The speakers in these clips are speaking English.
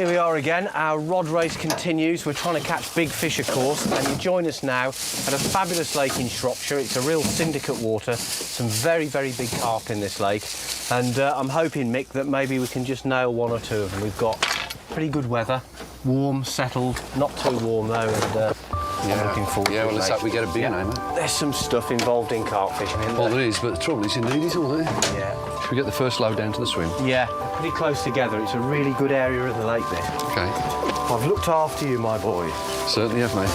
here we are again. Our rod race continues. We're trying to catch big fish, of course, and you join us now at a fabulous lake in Shropshire. It's a real syndicate water, some very, very big carp in this lake, and I'm hoping, Mick, that maybe we can just nail one or two of them. We've got pretty good weather, warm, settled, not too warm though, and I'm looking forward to it. Yeah, well, let's hope we get a big one, mate. There's some stuff involved in carp fishing, isn't there? Well, there is, but the trouble is you need it all, there. Yeah. Should we get the first load down to the swim? Yeah, pretty close together. It's a really good area of the lake, this. OK. I've looked after you, my boy. Certainly have, mate.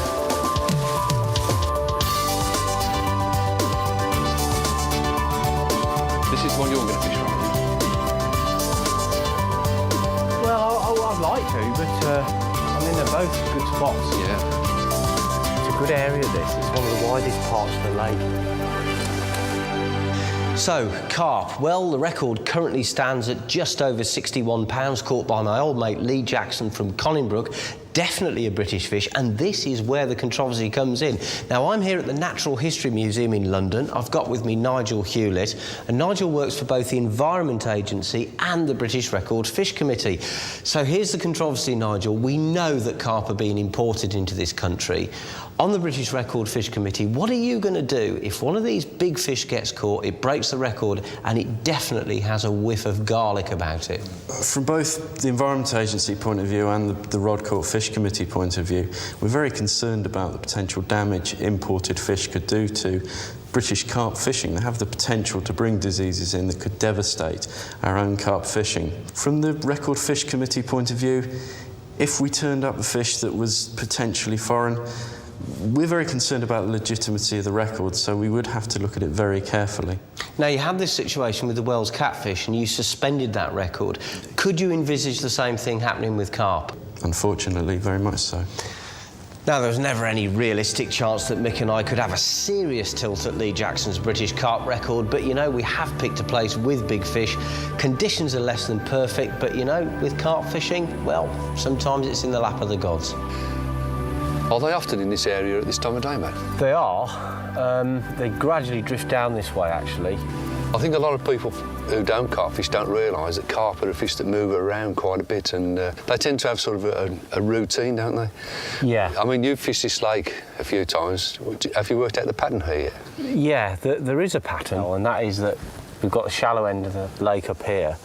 This is one you're going to fish from. Well, I'd like to, but I mean, they're both good spots. Yeah. It's a good area, this. It's one of the widest parts of the lake. So, carp. Well, the record currently stands at just over 61 pounds, caught by my old mate Lee Jackson from Collinbrook. Definitely a British fish, and this is where the controversy comes in. Now, I'm here at the Natural History Museum in London. I've got with me Nigel Hewlett, and Nigel works for both the Environment Agency and the British Record Fish Committee. So here's the controversy, Nigel. We know that carp are being imported into this country. On the British Record Fish Committee, what are you going to do if one of these big fish gets caught, it breaks the record, and it definitely has a whiff of garlic about it? From both the Environment Agency point of view and the Rod Court Fish Committee point of view, we're very concerned about the potential damage imported fish could do to British carp fishing. They have the potential to bring diseases in that could devastate our own carp fishing. From the Record Fish Committee point of view, if we turned up a fish that was potentially foreign, we're very concerned about the legitimacy of the record, so we would have to look at it very carefully. Now, you had this situation with the Wells catfish and you suspended that record. Could you envisage the same thing happening with carp? Unfortunately, very much so. Now, there was never any realistic chance that Mick and I could have a serious tilt at Lee Jackson's British carp record, but, you know, we have picked a place with big fish. Conditions are less than perfect, but, you know, with carp fishing, well, sometimes it's in the lap of the gods. Are they often in this area at this time of day, mate? They are. They gradually drift down this way, actually. I think a lot of people who don't carp fish don't realise that carp are a fish that move around quite a bit, and they tend to have sort of a routine, don't they? Yeah. I mean, you've fished this lake a few times. Have you worked out the pattern here yet? Yeah, there is a pattern, and that is that we've got the shallow end of the lake up here,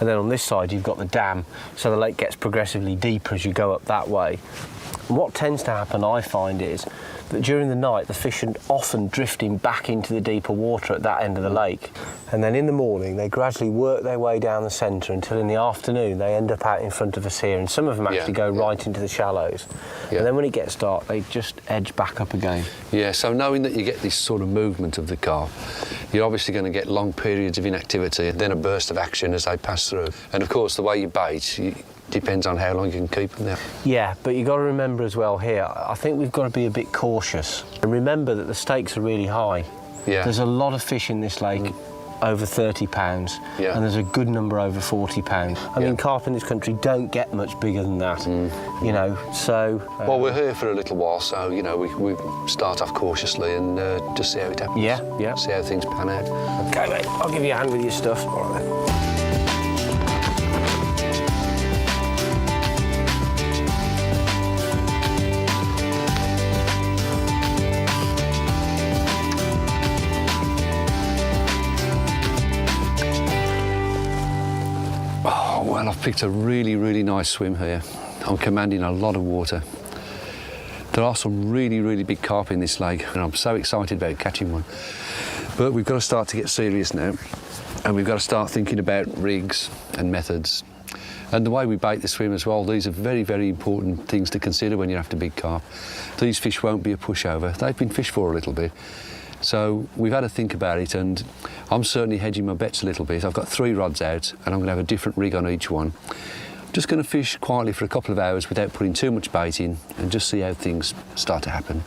and then on this side you've got the dam, so the lake gets progressively deeper as you go up that way. And what tends to happen, I find, is that during the night the fish are often drifting back into the deeper water at that end of the lake, and then in the morning they gradually work their way down the centre until in the afternoon they end up out in front of us here, and some of them actually go right into the shallows. And then when it gets dark they just edge back up again. Yeah, so knowing that you get this sort of movement of the carp, you're obviously going to get long periods of inactivity and then a burst of action as they pass through. And of course the way you bait depends on how long you can keep them there. Yeah, but you've got to remember as well here, I think we've got to be a bit cautious. And remember that the stakes are really high. Yeah. There's a lot of fish in this lake, over 30 pounds, and there's a good number over 40 pounds. I mean, carp in this country don't get much bigger than that, you know, so... Well, we're here for a little while, so, you know, we start off cautiously and just see how it happens. Yeah. See how things pan out. OK, mate, I'll give you a hand with your stuff. All right, then. Well, I've picked a really, really nice swim here. I'm commanding a lot of water. There are some really, really big carp in this lake, and I'm so excited about catching one. But we've got to start to get serious now, and we've got to start thinking about rigs and methods. And the way we bait the swim as well, these are very, very important things to consider when you're after big carp. These fish won't be a pushover. They've been fished for a little bit. So we've had to think about it, and I'm certainly hedging my bets a little bit. I've got 3 rods out, and I'm going to have a different rig on each one. I'm just going to fish quietly for a couple of hours without putting too much bait in, and just see how things start to happen.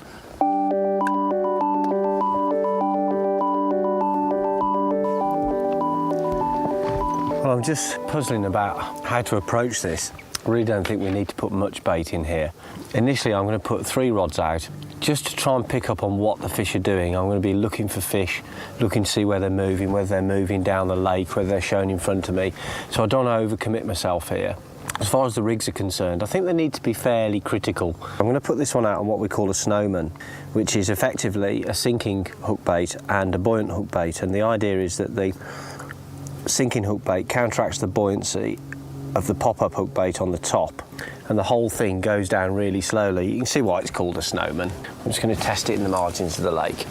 Well, I'm just puzzling about how to approach this. I really don't think we need to put much bait in here. Initially, I'm going to put 3 rods out, just to try and pick up on what the fish are doing. I'm going to be looking for fish, looking to see where they're moving, whether they're moving down the lake, whether they're shown in front of me. So I don't want to overcommit myself here. As far as the rigs are concerned, I think they need to be fairly critical. I'm going to put this one out on what we call a snowman, which is effectively a sinking hook bait and a buoyant hook bait. And the idea is that the sinking hook bait counteracts the buoyancy of the pop-up hook bait on the top, and the whole thing goes down really slowly. You can see why it's called a snowman. I'm just going to test it in the margins of the lake.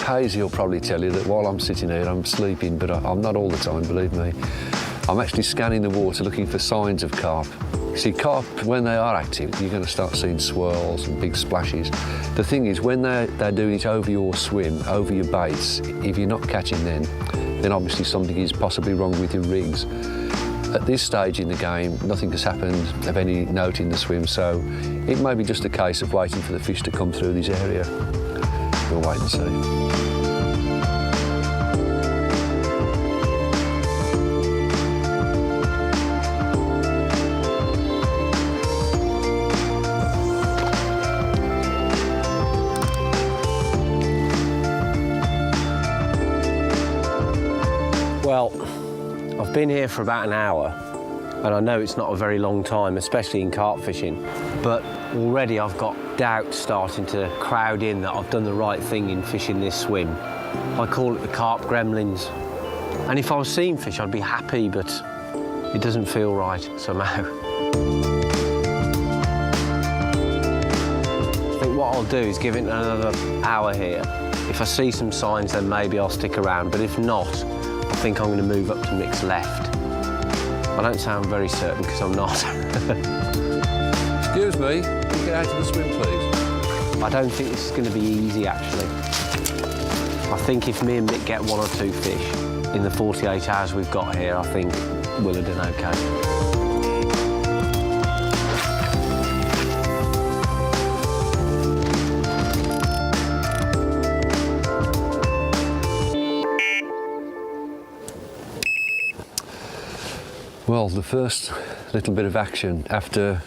Hazy will probably tell you that while I'm sitting here, I'm sleeping, but I'm not all the time, believe me. I'm actually scanning the water looking for signs of carp. See, carp, when they are active, you're going to start seeing swirls and big splashes. The thing is, when they're doing it over your swim, over your baits, if you're not catching them, then obviously something is possibly wrong with your rigs. At this stage in the game, nothing has happened of any note in the swim, so it may be just a case of waiting for the fish to come through this area. We'll wait and see. Well, I've been here for about an hour, and I know it's not a very long time, especially in carp fishing, but already I've got doubts starting to crowd in that I've done the right thing in fishing this swim. I call it the carp gremlins. And if I was seeing fish, I'd be happy, but it doesn't feel right somehow. I think what I'll do is give it another hour here. If I see some signs, then maybe I'll stick around, but if not, I think I'm going to move up to Mick's left. I don't sound very certain because I'm not. Excuse me, can you get out of the swim, please? I don't think this is going to be easy, actually. I think if me and Mick get 1 or 2 fish in the 48 hours we've got here, I think we'll have done okay. Well, the first little bit of action after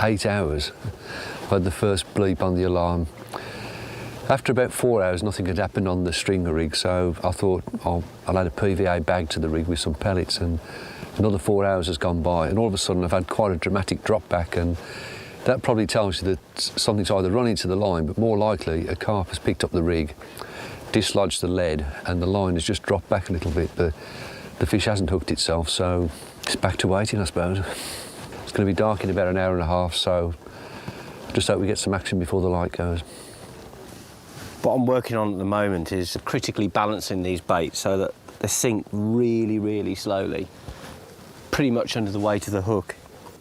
8 hours, I had the first bleep on the alarm. After about 4 hours, nothing had happened on the stringer rig, so I thought I'll add a PVA bag to the rig with some pellets, and another 4 hours has gone by, and all of a sudden I've had quite a dramatic drop back, and that probably tells you that something's either run into the line, but more likely a carp has picked up the rig, dislodged the lead, and the line has just dropped back a little bit. The fish hasn't hooked itself, so it's back to waiting, I suppose. It's going to be dark in about an hour and a half, so just hope we get some action before the light goes. What I'm working on at the moment is critically balancing these baits so that they sink really, really slowly, pretty much under the weight of the hook.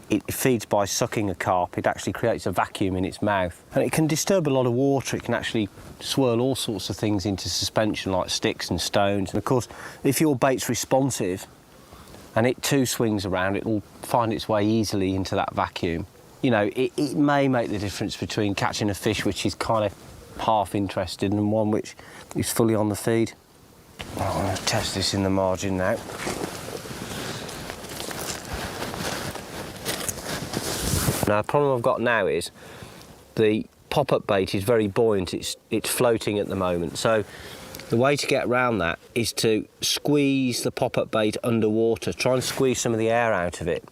It feeds by sucking a carp. It actually creates a vacuum in its mouth. And it can disturb a lot of water. It can actually swirl all sorts of things into suspension, like sticks and stones. And of course, if your bait's responsive and it too swings around, it'll find its way easily into that vacuum. You know, it may make the difference between catching a fish which is kind of half interested and one which is fully on the feed. I'm going to test this in the margin now. Now, the problem I've got now is the pop-up bait is very buoyant. It's floating at the moment. So the way to get around that is to squeeze the pop-up bait underwater, try and squeeze some of the air out of it.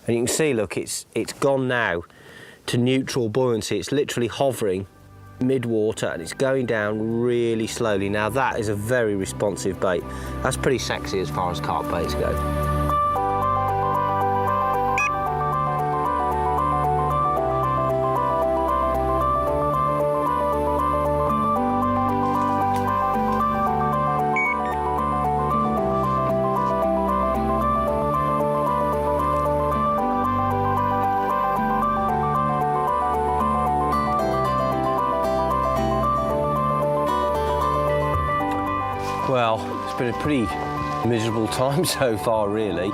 And you can see, look, it's gone now to neutral buoyancy. It's literally hovering mid-water and it's going down really slowly. Now, that is a very responsive bait. That's pretty sexy as far as carp baits go. Well, it's been a pretty miserable time so far, really.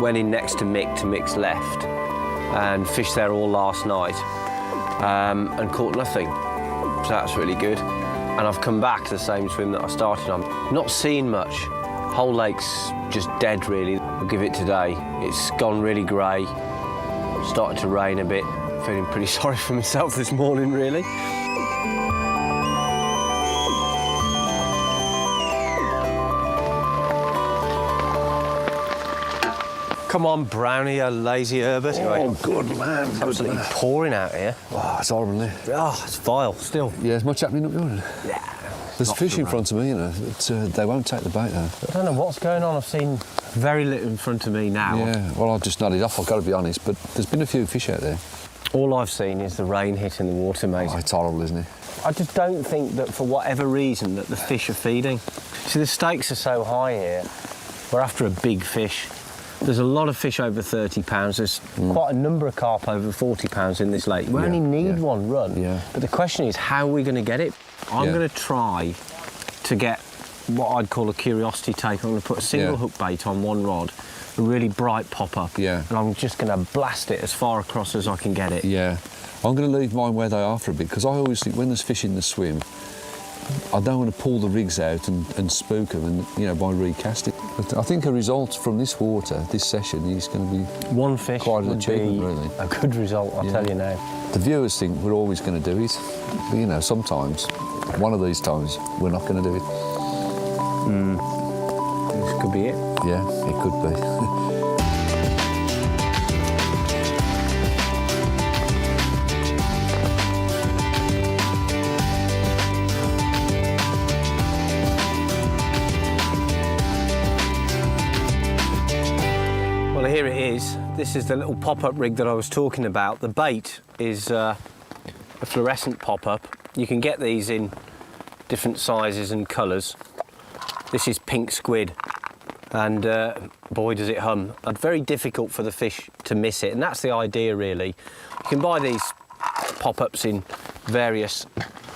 Went in next to Mick's left, and fished there all last night, and caught nothing. So that's really good. And I've come back to the same swim that I started on. Not seeing much. Whole lake's just dead, really. I'll give it today. It's gone really grey. Started to rain a bit. Feeling pretty sorry for myself this morning, really. Come on, Brownie, you lazy Herbert. Oh, good man. It's absolutely pouring out here. Oh, it's horrible, isn't it? Oh, it's vile still. Yeah, there's much happening up there. Yeah. There's fish in front of me, you know. They won't take the bait, though. I don't know what's going on. I've seen very little in front of me now. Yeah, well, I've just nodded off, I've got to be honest, but there's been a few fish out there. All I've seen is the rain hitting the water, mate. Oh, it's horrible, isn't it? I just don't think that for whatever reason that the fish are feeding. See, the stakes are so high here. We're after a big fish. There's a lot of fish over 30 pounds. There's quite a number of carp over 40 pounds in this lake. We only need one run. Yeah. But the question is, how are we going to get it? I'm going to try to get what I'd call a curiosity take. I'm going to put a single hook bait on one rod, a really bright pop-up, and I'm just going to blast it as far across as I can get it. Yeah. I'm going to leave mine where they are for a bit, because I always think when there's fish in the swim, I don't want to pull the rigs out and spook them, and you know, by recasting. But I think a result from this water, this session, is going to be one fish quite an would achievement, be really. A good result, I'll tell you now. The viewers think we're always going to do it, but you know, sometimes, one of these times, we're not going to do it. This could be it. Yeah, it could be. Well, here it is. This is the little pop-up rig that I was talking about. The bait is a fluorescent pop-up. You can get these in different sizes and colours. This is pink squid, and boy does it hum. And very difficult for the fish to miss it, and that's the idea really. You can buy these pop-ups in various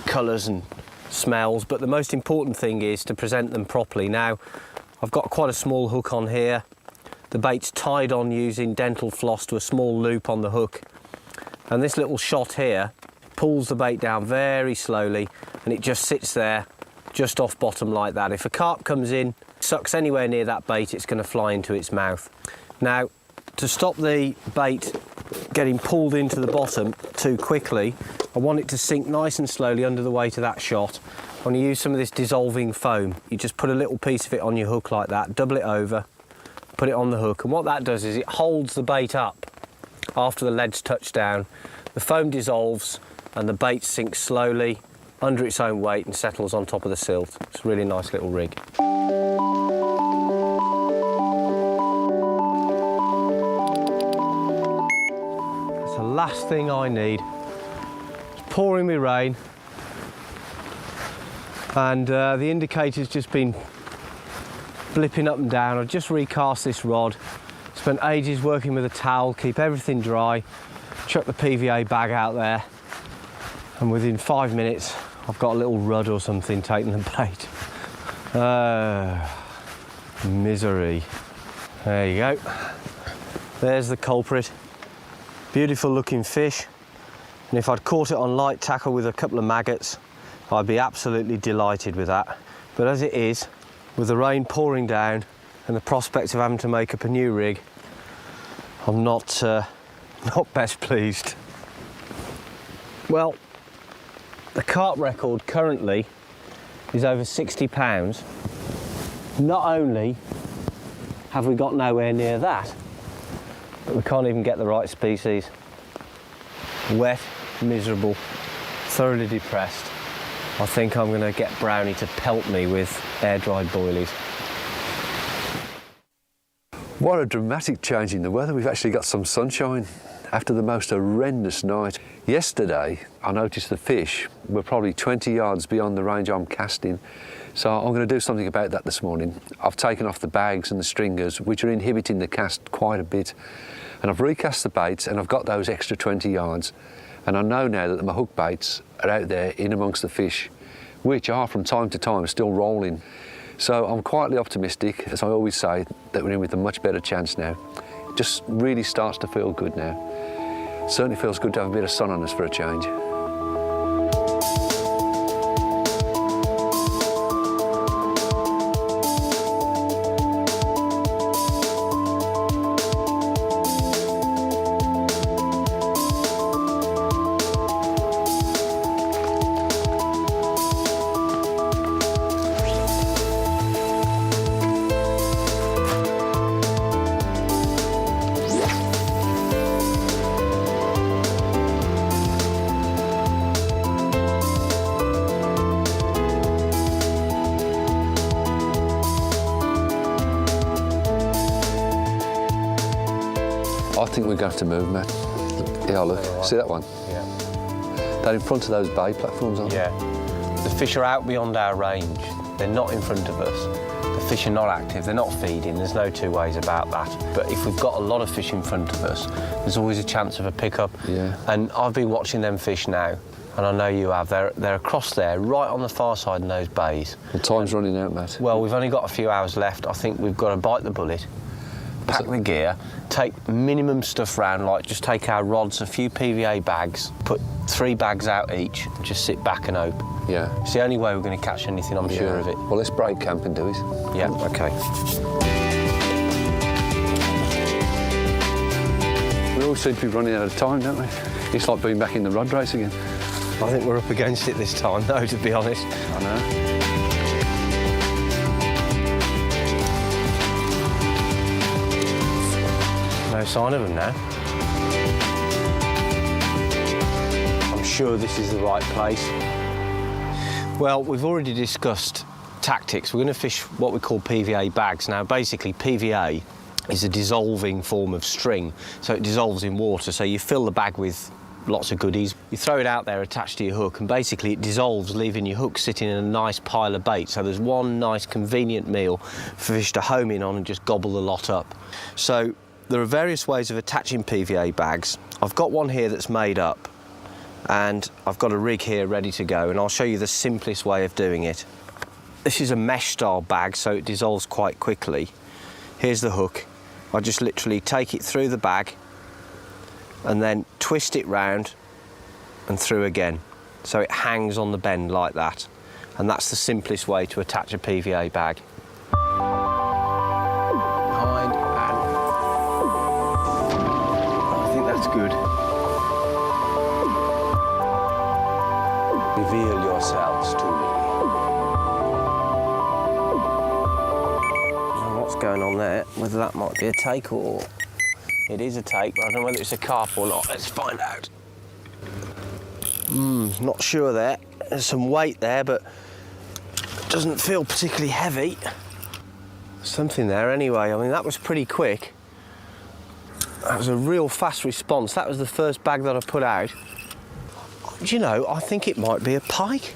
colours and smells, but the most important thing is to present them properly. Now, I've got quite a small hook on here. The bait's tied on using dental floss to a small loop on the hook. And this little shot here pulls the bait down very slowly, and it just sits there just off bottom like that. If a carp comes in, sucks anywhere near that bait, it's going to fly into its mouth. Now, to stop the bait getting pulled into the bottom too quickly, I want it to sink nice and slowly under the weight of that shot. I'm going to use some of this dissolving foam. You just put a little piece of it on your hook like that, double it over, put it on the hook, and what that does is it holds the bait up after the lead's touched down. The foam dissolves and the bait sinks slowly under its own weight and settles on top of the silt. It's a really nice little rig. It's the last thing I need. It's pouring me rain, and the indicator's just been blipping up and down. I've just recast this rod, spent ages working with a towel, keep everything dry, chuck the PVA bag out there, and within 5 minutes I've got a little rudd or something taking the bait. Misery. There you go. There's the culprit. Beautiful looking fish, and if I'd caught it on light tackle with a couple of maggots, I'd be absolutely delighted with that. But as it is, with the rain pouring down and the prospect of having to make up a new rig, I'm not best pleased. Well, the carp record currently is over 60 pounds. Not only have we got nowhere near that, but we can't even get the right species. Wet, miserable, thoroughly depressed. I think I'm going to get Brownie to pelt me with air-dried boilies. What a dramatic change in the weather. We've actually got some sunshine after the most horrendous night. Yesterday, I noticed the fish were probably 20 yards beyond the range I'm casting. So I'm going to do something about that this morning. I've taken off the bags and the stringers, which are inhibiting the cast quite a bit. And I've recast the baits, and I've got those extra 20 yards. And I know now that my hook baits are out there in amongst the fish, which are from time to time still rolling. So I'm quietly optimistic, as I always say, that we're in with a much better chance now. It just really starts to feel good now. Certainly feels good to have a bit of sun on us for a change. I think we're going to have to move, Matt. Yeah, look, see that one? Yeah. They're in front of those bay platforms, aren't they? Yeah. The fish are out beyond our range. They're not in front of us. The fish are not active, they're not feeding, there's no two ways about that. But if we've got a lot of fish in front of us, there's always a chance of a pickup. Yeah. And I've been watching them fish now, and I know you have. They're across there, right on the far side in those bays. The time's running out, Matt. Well, we've only got a few hours left. I think we've got to bite the bullet, pack the gear, take minimum stuff round, like just take our rods, a few PVA bags, put 3 bags out each, and just sit back and hope. Yeah. It's the only way we're going to catch anything, I'm sure of it. Well, let's break camp and do it. Yeah, OK. We all seem to be running out of time, don't we? It's like being back in the rod race again. I think we're up against it this time, though, to be honest. I know. No sign of them now. I'm sure this is the right place. Well, we've already discussed tactics. We're going to fish what we call PVA bags. Now, basically, PVA is a dissolving form of string, so it dissolves in water. So you fill the bag with lots of goodies, you throw it out there attached to your hook, and basically it dissolves, leaving your hook sitting in a nice pile of bait. So there's one nice convenient meal for fish to home in on and just gobble the lot up. So there are various ways of attaching PVA bags. I've got one here that's made up, and I've got a rig here ready to go, and I'll show you the simplest way of doing it. This is a mesh style bag, so it dissolves quite quickly. Here's the hook. I just literally take it through the bag and then twist it round and through again. So it hangs on the bend like that. And that's the simplest way to attach a PVA bag. Behind and... I think that's good. Reveal yourselves to me. I don't know what's going on there, whether that might be a take or... It is a take, but I don't know whether it's a carp or not. Let's find out. Not sure there. There's some weight there, but it doesn't feel particularly heavy. Something there anyway. I mean, that was pretty quick. That was a real fast response. That was the first bag that I put out. Do you know, I think it might be a pike.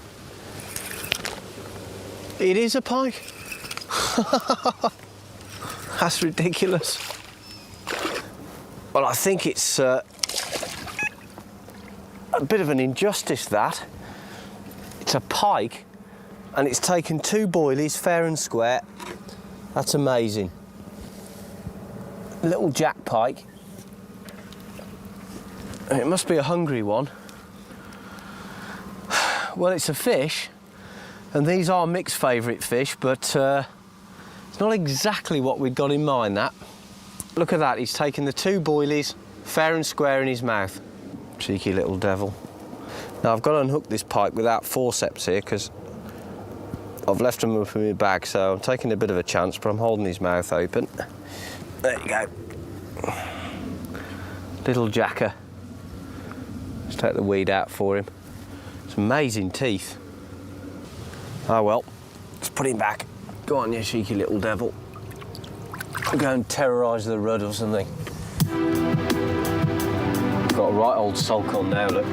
It is a pike. That's ridiculous. Well, I think it's a bit of an injustice, that. It's a pike, and it's taken 2 boilies, fair and square. That's amazing. Little jack pike. It must be a hungry one. Well, it's a fish, and these are Mick's favourite fish, but it's not exactly what we'd got in mind, that. Look at that, he's taken the 2 boilies, fair and square in his mouth. Cheeky little devil. Now, I've got to unhook this pike without forceps here, because I've left him up in my bag, so I'm taking a bit of a chance, but I'm holding his mouth open. There you go. Little jacker. Let's take the weed out for him. It's amazing teeth. Oh well, let's put him back. Go on, you cheeky little devil. Go and terrorise the rud or something. Got a right old sulk on now, look.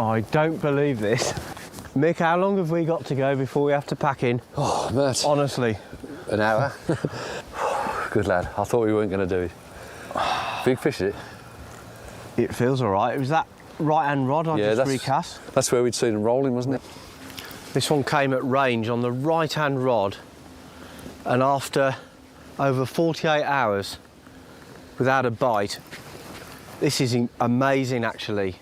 I don't believe this. Mick, how long have we got to go before we have to pack in? Oh, Matt. Honestly. An hour? Good lad. I thought we weren't going to do it. Big fish, is it? It feels all right. It was that right-hand rod I just recast. That's where we'd seen him rolling, wasn't it? This one came at range on the right-hand rod, and after over 48 hours without a bite, this is amazing, actually.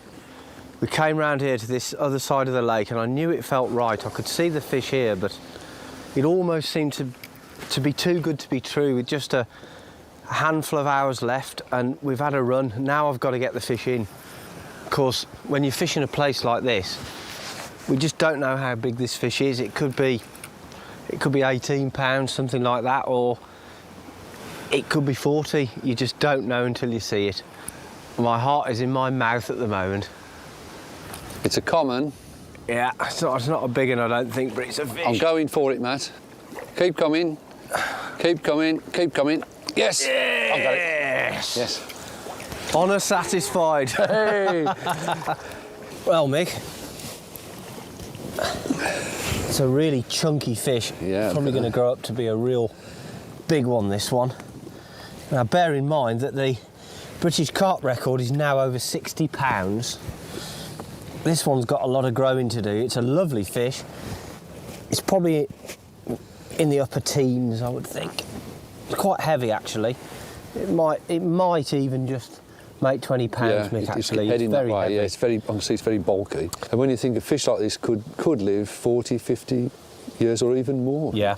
We came round here to this other side of the lake, and I knew it felt right. I could see the fish here, but it almost seemed to be too good to be true, with just a a handful of hours left and we've had a run. Now I've got to get the fish in. Of course, when you're fishing a place like this, we just don't know how big this fish is. It could be 18 pounds, something like that, or it could be 40. You just don't know until you see it. My heart is in my mouth at the moment. It's a common. Yeah, it's not a big one, I don't think, but it's a fish. I'm going for it, Matt. Keep coming. Keep coming. Keep coming. Yes! Yes! I've got it. Yes. Honour satisfied. Hey! Well, Mick, it's a really chunky fish. Yeah. Probably going to grow up to be a real big one, this one. Now, bear in mind that the British carp record is now over 60 pounds. This one's got a lot of growing to do. It's a lovely fish. It's probably in the upper teens, I would think. It's quite heavy, actually. It might even just make 20 pounds, Mick, actually. It's heading that very way, heavy. yeah. Obviously it's very bulky. And when you think a fish like this could live 40, 50 years or even more. Yeah.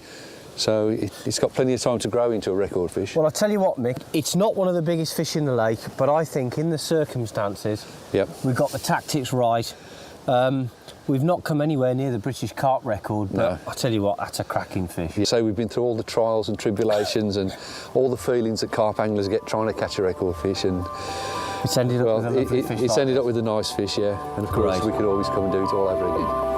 So it's got plenty of time to grow into a record fish. Well, I tell you what, Mick, it's not one of the biggest fish in the lake, but I think in the circumstances, Yep. we've got the tactics right. We've not come anywhere near the British carp record, but No. I tell you what, that's a cracking fish. So we've been through all the trials and tribulations and all the feelings that carp anglers get trying to catch a record fish, and It's ended up with a lovely fish. it's ended up with a nice fish, yeah. And of course, Great. we could always come and do it all over again.